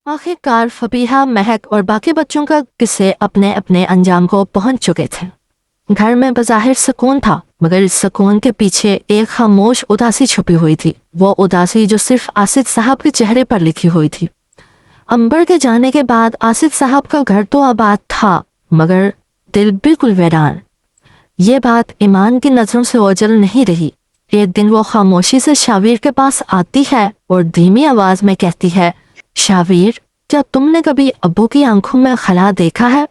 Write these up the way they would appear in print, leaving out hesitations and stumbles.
आखिरकार फबीहा, महक और बाकी बच्चों का किस्से अपने अपने अंजाम को पहुंच चुके थे। घर में बज़ाहिर सुकून था, मगर इस सुकून के पीछे एक खामोश उदासी छुपी हुई थी। वो उदासी जो सिर्फ आसिफ साहब के चेहरे पर लिखी हुई थी। अंबर के जाने के बाद आसिफ साहब का घर तो आबाद था, मगर दिल बिल्कुल वीरान। ये बात ईमान की नजरों से ओझल नहीं रही। एक दिन वो खामोशी से शावीर के पास आती है और धीमी आवाज में कहती है, शावीर, क्या तुमने कभी अब्बू की आंखों में खला देखा है?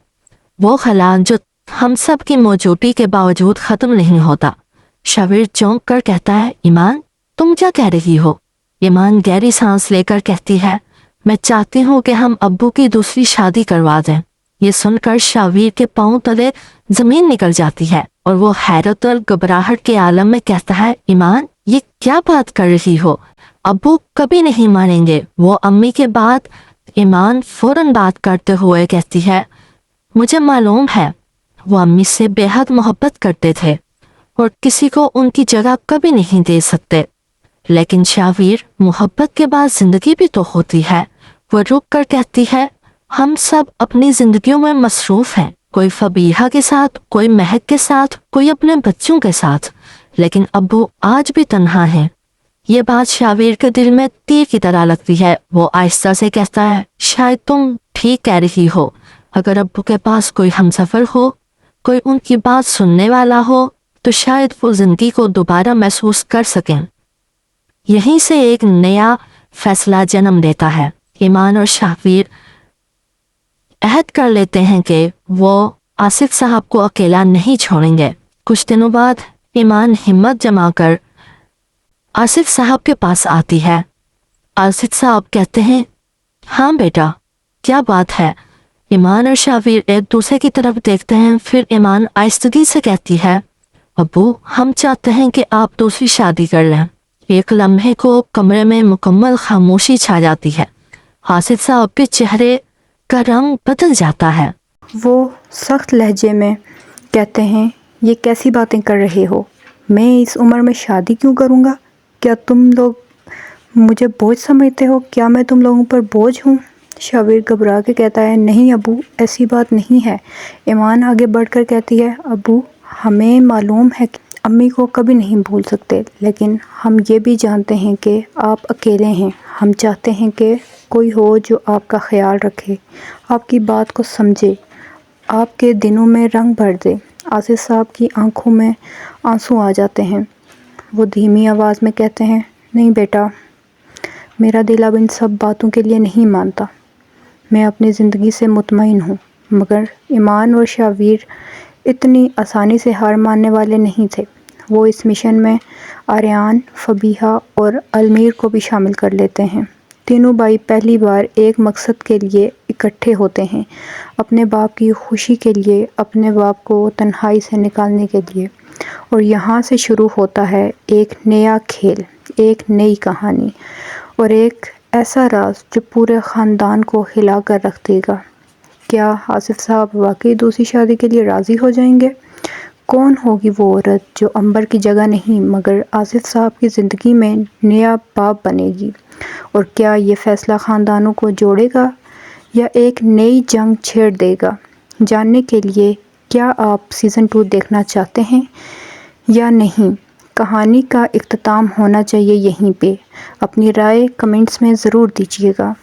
वो खला जो हम सब की मौजूदगी के बावजूद खत्म नहीं होता। शावीर चौंक कर कहता है, ईमान, तुम क्या कह रही हो? ईमान गहरी सांस लेकर कहती है, मैं चाहती हूँ कि हम अब्बू की दूसरी शादी करवा दें। ये सुनकर शावीर के पांव तले जमीन निकल जाती है और वो हैरत और घबराहट के आलम में कहता है, ईमान, ये क्या बात कर रही हो? अब्बू कभी नहीं मानेंगे। वो अम्मी के बाद ईमान फौरन बात करते हुए कहती है, मुझे मालूम है वो अम्मी से बेहद मोहब्बत करते थे और किसी को उनकी जगह कभी नहीं दे सकते। लेकिन शावीर, मोहब्बत के बाद जिंदगी भी तो होती है। वो रुक कर कहती है, हम सब अपनी जिंदगियों में मसरूफ हैं, कोई फबीहा के साथ, कोई महक के साथ, कोई अपने बच्चों के साथ, लेकिन अब्बू आज भी तन्हा है। ये बात शावीर के दिल में तीर की तरह लगती है। वो आहिस्ता से कहता है, शायद तुम ठीक कह रही हो। अगर अब्बू के पास कोई हमसफर हो, कोई उनकी बात सुनने वाला हो, तो शायद वो जिंदगी को दोबारा महसूस कर सकें। यहीं से एक नया फैसला जन्म लेता है। ईमान और शावीर अहद कर लेते हैं कि वो आसिफ साहब को अकेला नहीं छोड़ेंगे। कुछ दिनों बाद ईमान हिम्मत जमाकर आसिफ साहब के पास आती है। आसिफ साहब कहते हैं, हाँ बेटा, क्या बात है? ईमान और शावीर एक दूसरे की तरफ देखते हैं। फिर ईमान आहिस्तगी से कहती है, अब्बू, हम चाहते हैं कि आप दूसरी शादी कर लें। एक लम्हे को कमरे में मुकम्मल खामोशी छा जाती है। आसिफ साहब के चेहरे का रंग बदल जाता है। वो सख्त लहजे में कहते हैं, ये कैसी बातें कर रहे हो? मैं इस उम्र में शादी क्यों करूँगा? क्या तुम लोग मुझे बोझ समझते हो? क्या मैं तुम लोगों पर बोझ हूँ? शावीर घबरा के कहता है, नहीं अब्बू, ऐसी बात नहीं है। ईमान आगे बढ़कर कहती है, अब्बू, हमें मालूम है कि अम्मी को कभी नहीं भूल सकते, लेकिन हम ये भी जानते हैं कि आप अकेले हैं। हम चाहते हैं कि कोई हो जो आपका ख्याल रखे, आपकी बात को समझे, आपके दिनों में रंग भर दे। आसिफ साहब की आंखों में आंसू आ जाते हैं। वो धीमी आवाज़ में कहते हैं, नहीं बेटा, मेरा दिल अब इन सब बातों के लिए नहीं मानता। मैं अपनी ज़िंदगी से मुतमईन हूँ। मगर ईमान और शावीर इतनी आसानी से हार मानने वाले नहीं थे। वो इस मिशन में आर्यान, फबीहा और अलमीर को भी शामिल कर लेते हैं। तीनों भाई पहली बार एक मकसद के लिए इकट्ठे होते हैं, अपने बाप की खुशी के लिए, अपने बाप को तन्हाई से निकालने के लिए। और यहाँ से शुरू होता है एक नया खेल, एक नई कहानी और एक ऐसा राज जो पूरे ख़ानदान को हिला कर रख देगा। क्या आसिफ साहब वाकई दूसरी शादी के लिए राज़ी हो जाएंगे? कौन होगी वो औरत जो अंबर की जगह नहीं मगर आसिफ साहब की ज़िंदगी में नया बाब बनेगी? और क्या ये फ़ैसला ख़ानदानों को जोड़ेगा या एक नई जंग छेड़ देगा? जानने के लिए क्या आप सीज़न 2 देखना चाहते हैं या नहीं? कहानी का इख्तिताम होना चाहिए यहीं पे। अपनी राय कमेंट्स में ज़रूर दीजिएगा।